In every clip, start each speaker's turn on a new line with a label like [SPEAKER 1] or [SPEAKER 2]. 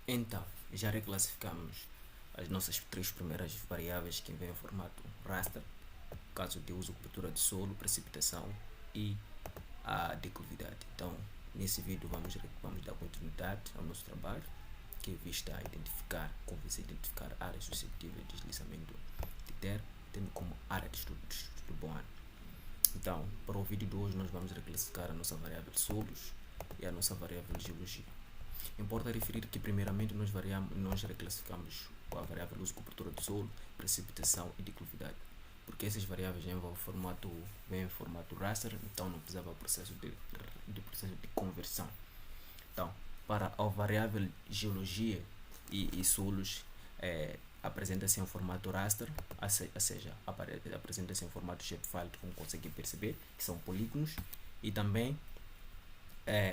[SPEAKER 1] Então, já reclassificamos as nossas três primeiras variáveis que vêm em formato raster, caso de uso, cobertura de solo, precipitação e a declividade. Então, nesse vídeo vamos dar continuidade ao nosso trabalho, que vista a identificar, convence a identificar áreas suscetíveis de deslizamento de terra, tendo como área de estudo do bom ano. Então, para o vídeo de hoje nós vamos reclassificar a nossa variável solos e a nossa variável geologia. Importa referir que primeiramente nós reclassificamos a variável uso, cobertura do solo, precipitação e declividade, porque essas variáveis vêm em formato raster, então não precisava processo de conversão. Então, para a variável geologia e solos, apresenta-se em formato raster, ou seja, apresenta-se em formato shapefile, como conseguem perceber, que são polígonos, e também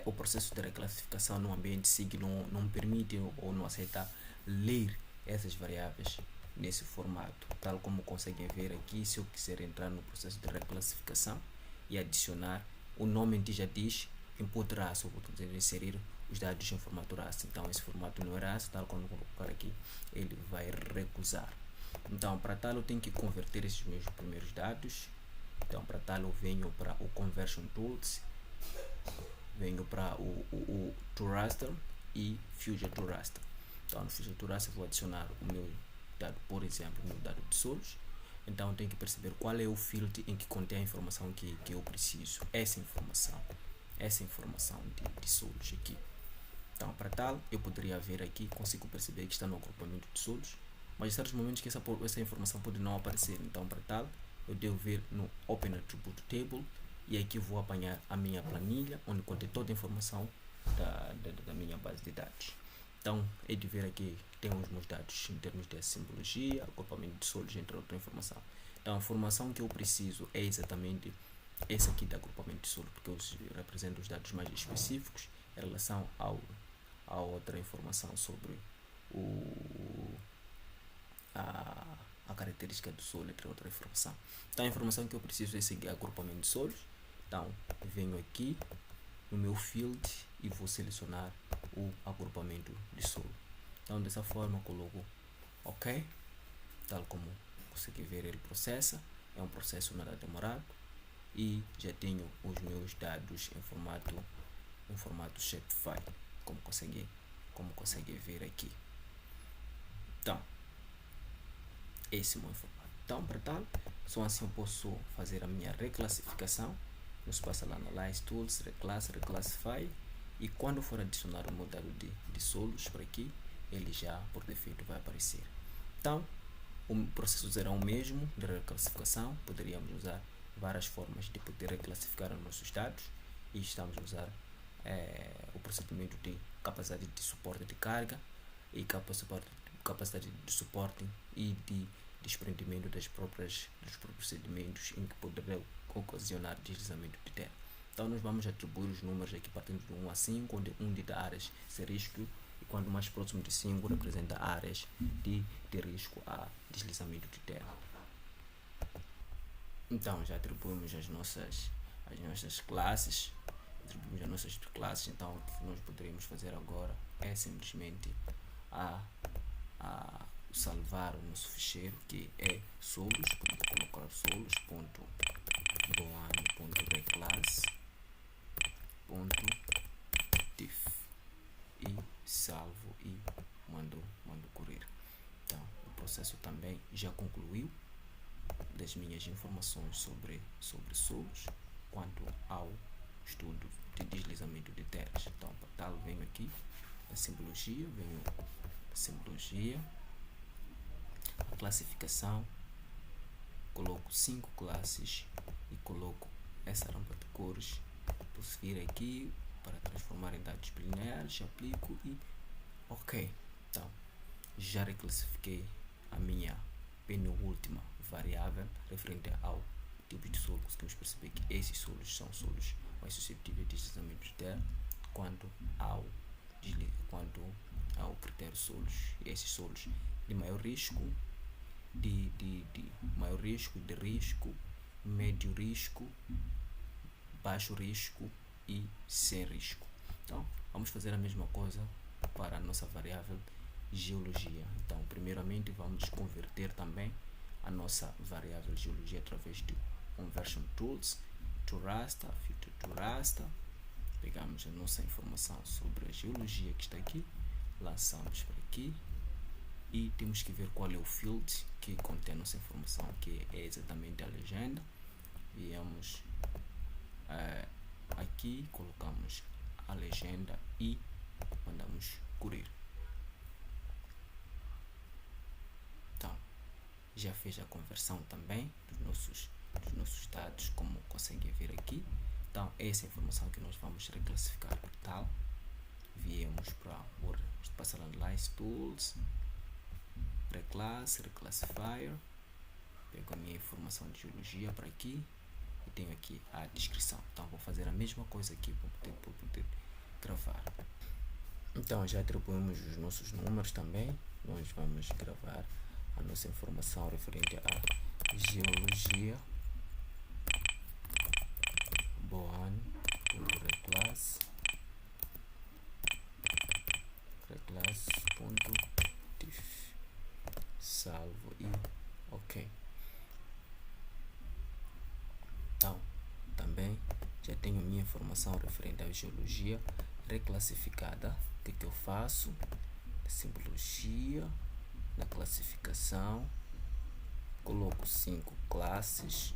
[SPEAKER 1] o processo de reclassificação no ambiente SIG não permite ou não aceita ler essas variáveis nesse formato, tal como conseguem ver aqui. Se eu quiser entrar no processo de reclassificação e adicionar, o nome já diz input raster, vou inserir os dados em formato raster. Então esse formato não é raster, tal como colocar aqui, ele vai recusar. Então para tal eu tenho que converter esses meus primeiros dados. Então para tal eu venho para o Conversion Tools, venho para o to raster e Fusion to raster. Então no Fusion to raster vou adicionar o meu dado, por exemplo, o meu dado de solos. Então tenho que perceber qual é o field em que contém a informação que eu preciso. Essa informação de solos aqui. Então para tal eu poderia ver aqui, consigo perceber que está no agrupamento de solos, mas em certos momentos que essa informação pode não aparecer. Então para tal eu devo ver no Open Attribute Table, e aqui vou apanhar a minha planilha, onde contém toda a informação da minha base de dados. Então é de ver aqui, tem os meus dados em termos de simbologia, agrupamento de solos, entre outra informação. Então a informação que eu preciso é exatamente essa aqui do agrupamento de solo, porque eu represento os dados mais específicos em relação a outra informação sobre a característica do solo, entre outra informação. Então a informação que eu preciso é esse agrupamento de solos. Então venho aqui no meu field e vou selecionar o agrupamento de solo. Então dessa forma coloco OK, tal como consegui ver, ele processa. É um processo nada demorado e já tenho os meus dados em formato shapefile, como consegue ver aqui. Então esse é o meu formato. Então para tal, só assim eu posso fazer a minha reclassificação no espaço lá Analyze Tools, Reclassify, e quando for adicionar o meu dado de solos para aqui, ele já por defeito vai aparecer. Então o processo será o mesmo de reclassificação. Poderíamos usar várias formas de poder reclassificar os nossos dados, e estamos a usar o procedimento de capacidade de suporte de carga e capacidade de suporte e de desprendimento dos próprios sedimentos em que poderão ocasionar deslizamento de terra. Então nós vamos atribuir os números aqui partindo de 1 a 5, onde 1 de áreas sem risco, e quando mais próximo de 5 representa áreas de risco a deslizamento de terra. Então já atribuímos as nossas classes, então o que nós poderíamos fazer agora é simplesmente salvar o nosso ficheiro, que é solos. Podemos colocar solos.boano.reclass.diff e salvo e mando correr. Então o processo também já concluiu das minhas informações sobre solos quanto ao estudo de deslizamento de terras. Então para tal venho aqui a simbologia, a classificação, coloco 5 classes e coloco essa rampa de cores. Posso vir aqui para transformar em dados bilineares, aplico e OK. Então já reclassifiquei a minha penúltima variável referente ao tipo de solo. Conseguimos perceber que esses solos são solos mais suscetíveis de deslizamento de terra quanto ao critério solos. E esses solos de maior risco, de risco, médio risco, baixo risco e sem risco. Então vamos fazer a mesma coisa para a nossa variável geologia. Então, primeiramente, vamos converter também a nossa variável geologia através de Conversion Tools to Raster, Filter to Raster. Pegamos a nossa informação sobre a geologia que está aqui, lançamos para aqui e temos que ver qual é o field que contém a nossa informação, que é exatamente a legenda. Viemos aqui, colocamos a legenda e mandamos correr. Então, já fez a conversão também dos nossos dados, como conseguem ver aqui. Então, essa é a informação que nós vamos reclassificar. Tal, viemos para o Passar Analyze Tools, Reclassifier, pego a minha informação de geologia para aqui e tenho aqui a descrição. Então, vou fazer a mesma coisa aqui para poder gravar. Então, já atribuímos os nossos números também. Nós vamos gravar a nossa informação referente à geologia. Reclass.diff, salvo e ok. Então, também já tenho minha informação referente à geologia reclassificada. O que eu faço? Simbologia, na classificação, coloco 5 classes.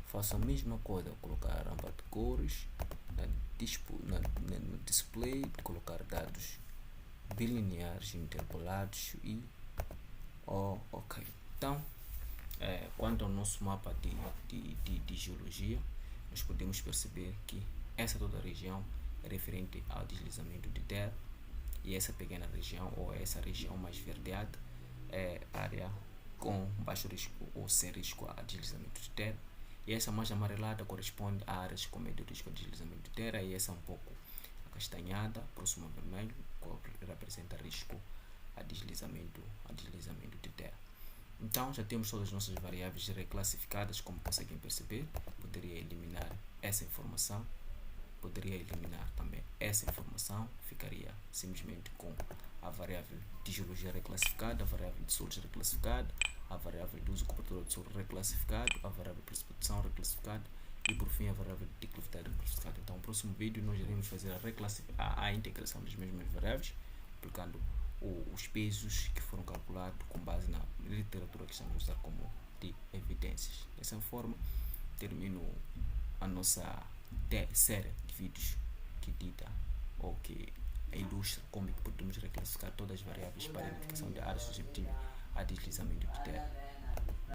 [SPEAKER 1] Faço a mesma coisa, colocar a rampa de cores, no display, colocar dados bilineares interpolados e ok. Então, quanto ao nosso mapa de geologia, nós podemos perceber que essa toda a região é referente ao deslizamento de terra, e essa pequena região, ou essa região mais verdeada, é área com baixo risco ou sem risco a deslizamento de terra. E essa mais amarelada corresponde a áreas com médio risco de deslizamento de terra, e essa um pouco acastanhada, próximo ao vermelho, representa risco a deslizamento de terra. Então, já temos todas as nossas variáveis reclassificadas, como conseguem perceber. Poderia eliminar essa informação, poderia eliminar também essa informação, ficaria simplesmente com a variável de geologia reclassificada, a variável de solos reclassificada, a variável de uso cobertura de solo reclassificado, a variável de precipitação reclassificada e por fim a variável de declividade reclassificada. Então, no próximo vídeo nós iremos fazer a integração das mesmas variáveis, aplicando os pesos que foram calculados com base na literatura que estamos a usar como de evidências. Dessa forma, termino a nossa série de vídeos que dita ou que ilustra como podemos reclassificar todas as variáveis para a identificação de áreas suscetíveis a deslizamento de terra.